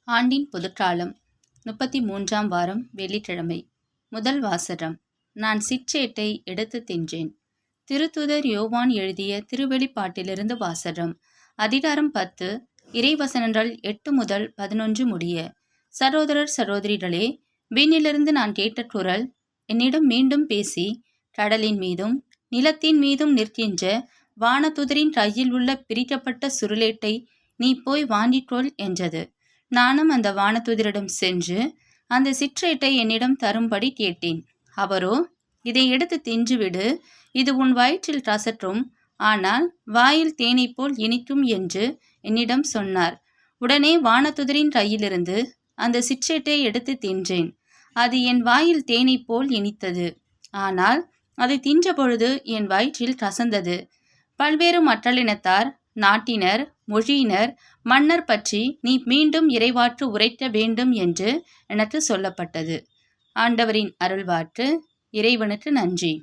ஆண்டின் பொதுக்காலம் 33ஆம் வாரம் வெள்ளிக்கிழமை. முதல் வாசகம். நான் சிற்றேட்டை எடுத்து தின்றேன். திருத்தூதர் யோவான் எழுதிய திருவெளிப்பாட்டிலிருந்து வாசகம். அதிகாரம் 10, இறைவசனங்கள் 8 முதல் 11 முடிய. சகோதரர் சகோதரிகளே, விண்ணிலிருந்து நான் கேட்ட குரல் என்னிடம் மீண்டும் பேசி, கடலின் மீதும் நிலத்தின் மீதும் நிற்கின்ற வானதுதரின் கையில் உள்ள பிரிக்கப்பட்ட சுருளேட்டை நீ போய் வாங்கிக்கொள் என்றது. நானும் அந்த வானதுதரிடம் சென்று அந்த சிற்றேட்டை என்னிடம் தரும்படி கேட்டேன். அவரோ, இதை எடுத்து தின்றுவிடு, இது உன் வயிற்றில் கசற்றும், ஆனால் வாயில் தேனை போல் இனிக்கும் என்று என்னிடம் சொன்னார். உடனே வானதுதரின் கையிலிருந்து அந்த சிற்றேட்டை எடுத்து தின்றேன். அது என் வாயில் தேனை போல் இனித்தது, ஆனால் அதை தின்றபொழுது என் வயிற்றில் கசந்தது. பல்வேறு மக்களினத்தார், நாட்டினர், மொழியினர், மன்னர் பற்றி நீ மீண்டும் இறைவாற்று உரைக்க வேண்டும் என்று எனக்கு சொல்லப்பட்டது. ஆண்டவரின் அருள்வாற்று. இறைவனுக்கு நன்றி.